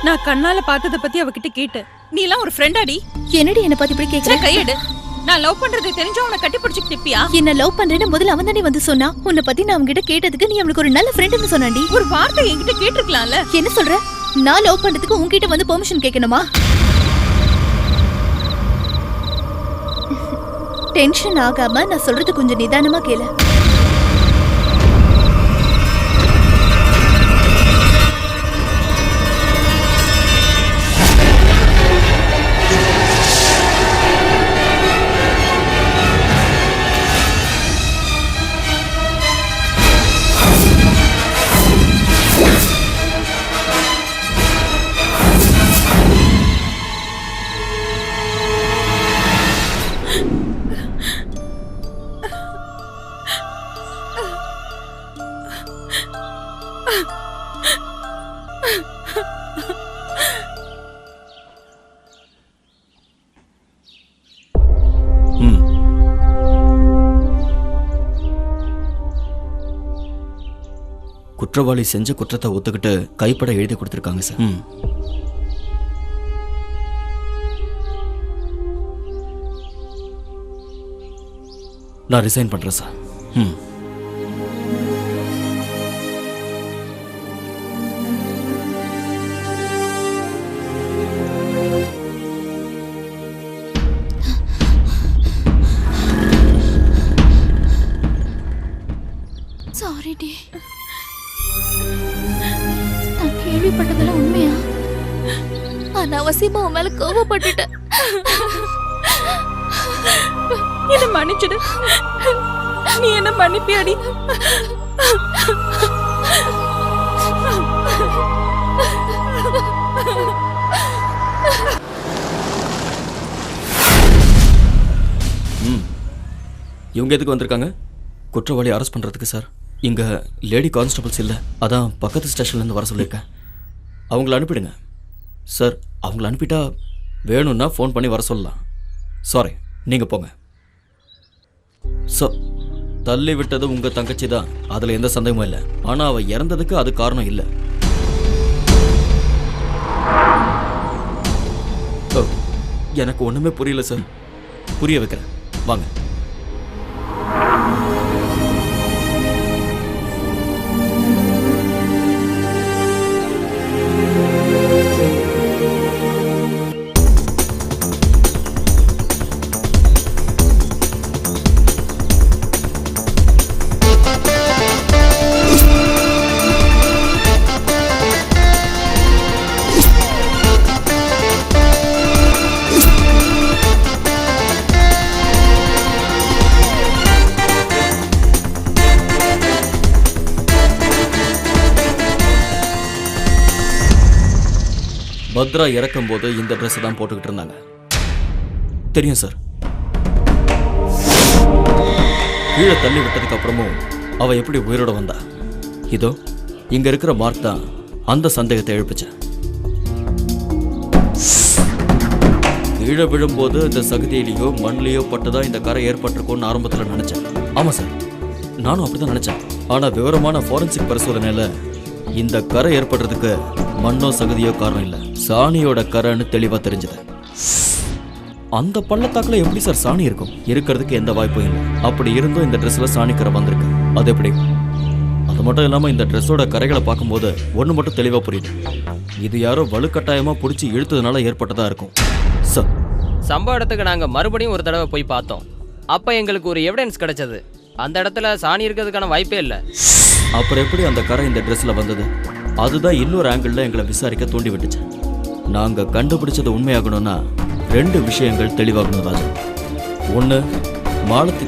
நான் கண்ணால பார்த்தத பத்தி அவகிட்ட கேட்டேன். நீ எல்லாம் ஒரு ஃப்ரெண்டாடி? என்னடி என்ன பார்த்து இப்படி கேக்குற? கையெடு. நான் லவ் பண்றது தெரிஞ்சா உன்னை கட்டி பிடிச்சிட்டு நிப்பியா? என்ன லவ் பண்றேன்னு முதல்ல அவன் தானே வந்து சொன்னா. உன்னை பத்தி நான் அவன்கிட்ட கேட்டதுக்கு நீ அவனுக்கு ஒரு நல்ல ஃப்ரெண்ட்னு சொன்னாண்டி. ஒரு வார்த்தை என்கிட்ட கேட்டிருக்கலாம்ல. என்ன சொல்ற? நான் லவ் பண்றதுக்கு உன்கிட்ட வந்து பெர்மிஷன் கேட்கணுமா? டென்ஷன் ஆகாம நான் சொல்றது கொஞ்சம் நிதானமா கேளு. குற்றவாளி செஞ்ச குற்றத்தை ஒத்துக்கிட்டு கைப்பட எழுதி கொடுத்துருக்காங்க சார். நான் ரிசைன் பண்றேன் சார். Sorry D. நான் கேள்விப்பட்டதெல்லாம் உண்மையா? அனாவசியமா உன் மேல கோவப்பட்டுட்டேன். என்ன மன்னிச்சிடு. நீ என்ன மன்னிப்பியாடி? இவங்க எதுக்கு வந்திருக்காங்க? குற்றவாளி அரெஸ்ட் பண்றதுக்கு சார். இங்க லேடி கான்ஸ்டபிள்ஸ் இல்லை, அதான் பக்கத்து ஸ்டேஷன்லேருந்து வர சொல்லியிருக்கேன். அவங்கள அனுப்பிடுங்க சார். அவங்கள அனுப்பிட்டா வேணும்னா ஃபோன் பண்ணி வர சொல்லலாம். சாரி, நீங்கள் போங்க. சார், தள்ளி விட்டது உங்கள் தங்கச்சி தான், அதில் எந்த சந்தேகமும் இல்லை. ஆனால் அவள் இறந்ததுக்கு அது காரணம் இல்லை. எனக்கு ஒன்றுமே புரியல சார். புரிய வைக்கிறேன், வாங்க. பத்ரா இறக்கும் போது இந்த ட்ரெஸ் தான் போட்டுக்கிட்டு இருந்தாங்க. தெரியும் சார். கீழே தள்ளி விட்டதுக்கு அப்புறமும் அவ எப்படி உயிரோட வந்தா? இதோ இங்க இருக்கிற மார்க் தான் அந்த சந்தேகத்தை எழுப்பிச்சேன். கீழே விழும்போது இந்த சகதியிலேயோ மண்ணிலேயோ பட்டுதா இந்த கரை ஏற்பட்டிருக்கும்னு ஆரம்பத்தில் நினைச்சேன். ஆமா சார், நானும் அப்படிதான் நினைச்சேன். ஆனா விவரமான ஃபாரன்சிக் பரிசோதனையில இந்த கரை ஏற்படுறதுக்கு மண்ணோ சகதியோ காரணம் இல்லை, சாணியோட கரைன்னு தெளிவா தெரிஞ்சது. அந்த பள்ளத்தாக்குல எப்படி சார் சாணி இருக்கும்? இருக்கிறதுக்கு எந்த வாய்ப்பும் இல்லை. அப்படி இருந்தும் இந்த ட்ரெஸ்ல சாணி கரை வந்திருக்கு. அது எப்படி? அது மட்டும் இல்லாம இந்த ட்ரெஸ்ஸோட கரைகளை பார்க்கும்போது ஒன்று மட்டும் தெளிவா புரியுது. இது யாரோ வலுக்கட்டாயமா பிடிச்சி இழுத்ததுனால ஏற்பட்டதா இருக்கும் சார். சம்பவ இடத்துக்கு நாங்க மறுபடியும் ஒரு தடவை போய் பார்த்தோம். அப்ப எங்களுக்கு ஒரு எவிடன்ஸ் கிடைச்சது. அந்த இடத்துல சாணி இருக்கிறதுக்கான வாய்ப்பே இல்லை. அப்புறம் எப்படி அந்த கரை இந்த ட்ரெஸ்ல வந்தது? அதுதான் இன்னொரு ஆங்கிள் எங்களை விசாரிக்க தூண்டி விட்டுச்சு. நாங்க கண்டுபிடிச்சது உண்மையாகணும்னா 2 விஷயங்கள் தெளிவாகணும் ராஜா. ஒன்று, மாலத்தி